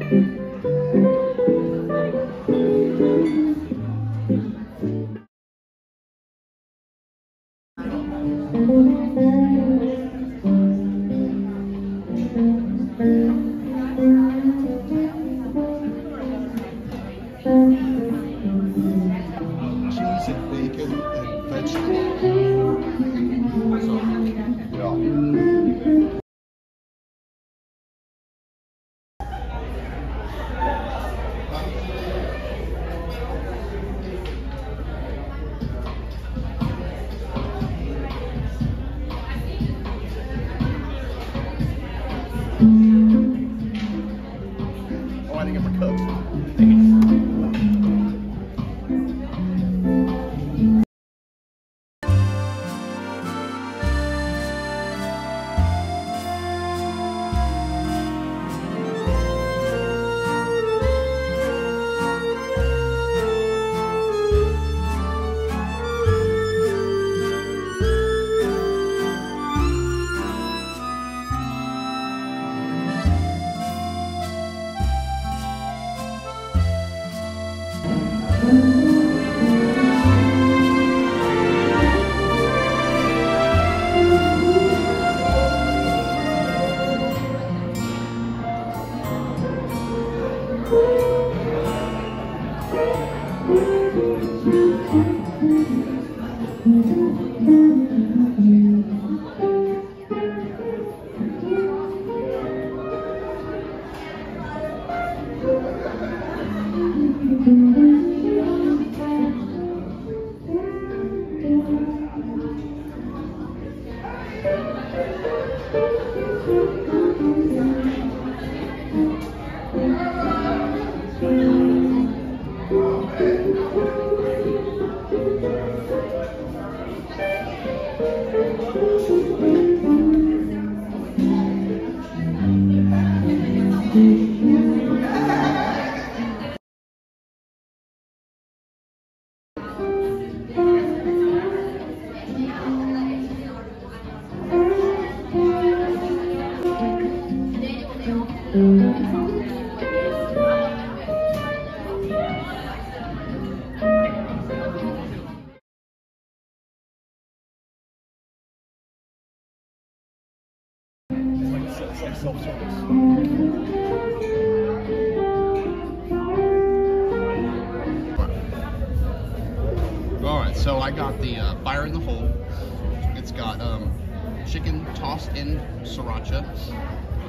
Cheese and bacon and vegetables. So, yeah. Oh, I didn't get my cups. It's like self-service. Alright, so I got the fire in the hole. It's got chicken tossed in sriracha,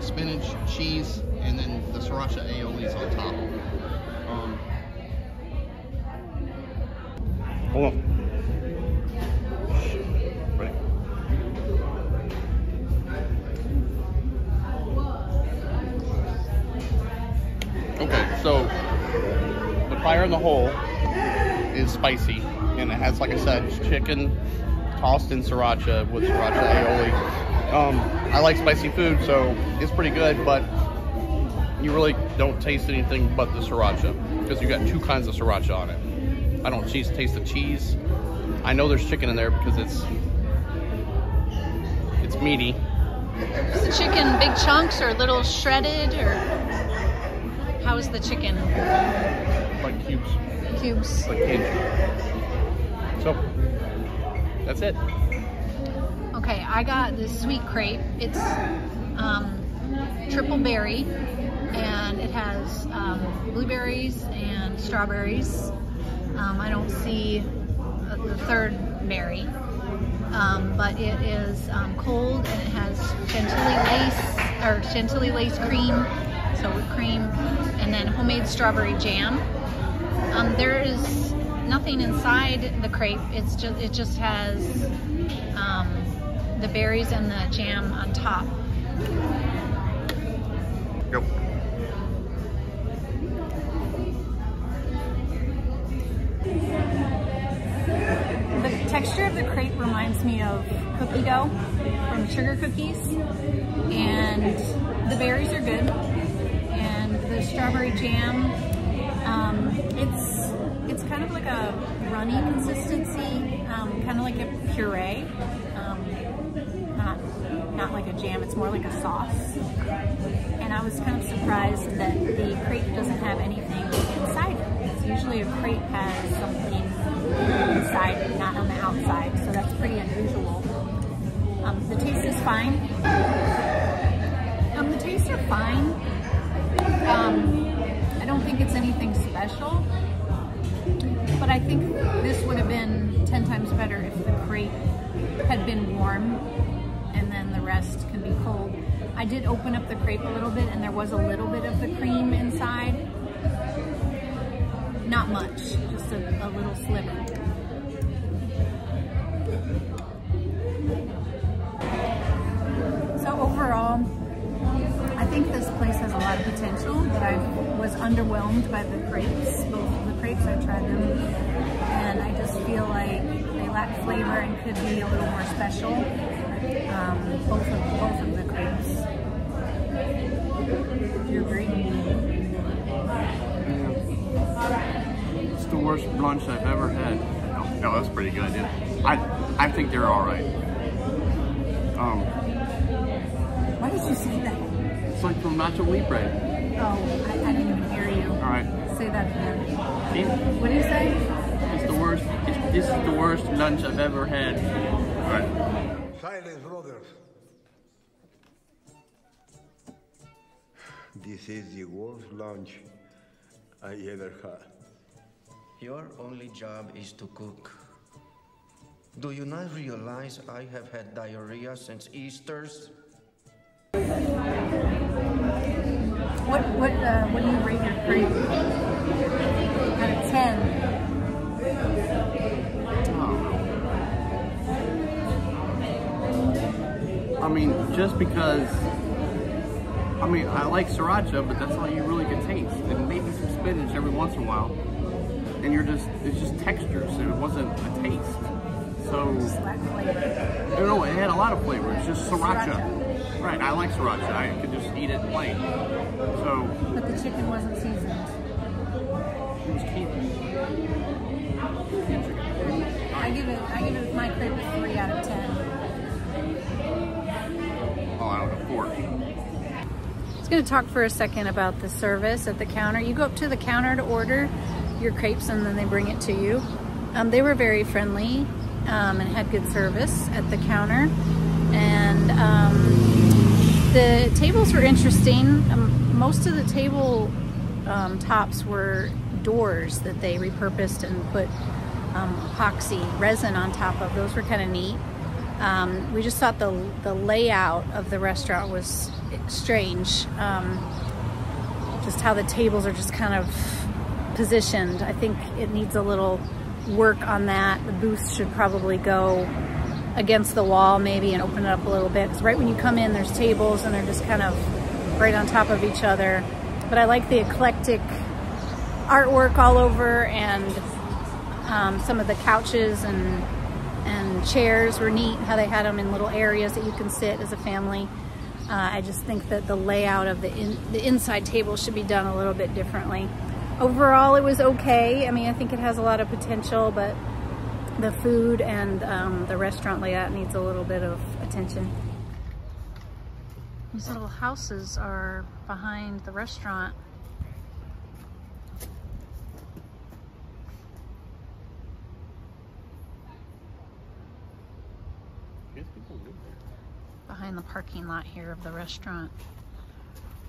spinach, cheese, and then the sriracha aiolis on top. Hold on. Ready? Okay, so the fire in the hole is spicy, and it has, like I said, chicken tossed in sriracha with sriracha aioli. I like spicy food, so it's pretty good, but you really don't taste anything but the sriracha because you got two kinds of sriracha on it. I don't taste the cheese. I know there's chicken in there because it's meaty. Is the chicken big chunks or little shredded, or how is the chicken? Like cubes. Cubes. Like candy. So that's it. Okay, I got this sweet crepe. It's triple berry, and it has blueberries and strawberries. I don't see the third berry, but it is cold, and it has chantilly lace cream, so whipped cream, and then homemade strawberry jam. There is nothing inside the crepe. It just has the berries and the jam on top. Yep. The texture of the crepe reminds me of cookie dough from sugar cookies, and the berries are good, and the strawberry jam, it's kind of like a runny consistency, kind of like a puree, not like a jam. It's more like a sauce. And I was kind of surprised that the crepe crepe has something inside and not on the outside, so that's pretty unusual. The taste is fine. The tastes are fine. I don't think it's anything special, but I think this would have been 10 times better if the crepe had been warm and then the rest can be cold. I did open up the crepe a little bit and there was a little bit of the cream inside. Not much, just a little sliver. So overall, I think this place has a lot of potential, but I was underwhelmed by the crepes. Both of the crepes, I tried them, and I just feel like they lack flavor and could be a little more special. Both of the crepes. Do you agree? Yeah. It's the worst lunch I've ever had. No, that's pretty good. Yeah. I think they're all right. Why did you say that? It's like from Nacho Libre. Oh, I didn't even hear you. All right. Say that again. See? What do you say? It's the worst. This is the worst lunch I've ever had. All right. Silence, brothers. This is the worst lunch I ever had. Your only job is to cook. Do you not realize I have had diarrhea since Easter's? What do you rate your crepe? Out of 10. I mean, just because, I mean, I like sriracha, but that's all you really can taste. And maybe some spinach every once in a while. And it's just texture, so it wasn't a taste. So, no, it had a lot of flavor. It's just sriracha. Right, I like sriracha. I could just eat it plain. So. But the chicken wasn't seasoned. It was canned. I give it my crepe a 3 out of 10. Oh, out of 4. I was going to talk for a second about the service at the counter. You go up to the counter to order your crepes and then they bring it to you. They were very friendly and had good service at the counter. And the tables were interesting. Most of the table tops were doors that they repurposed and put epoxy resin on top of. Those were kind of neat. We just thought the layout of the restaurant was strange. Just how the tables are just kind of positioned. I think it needs a little work on that. The booths should probably go against the wall maybe and open it up a little bit, because right when you come in there's tables and they're just kind of right on top of each other. But I like the eclectic artwork all over, and some of the couches and chairs were neat, how they had them in little areas that you can sit as a family. I just think that the layout of the inside table should be done a little bit differently. Overall, it was okay. I mean, I think it has a lot of potential, but the food and the restaurant layout needs a little bit of attention. These little houses are behind the restaurant. Behind the parking lot here of the restaurant.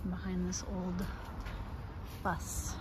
And behind this old bus.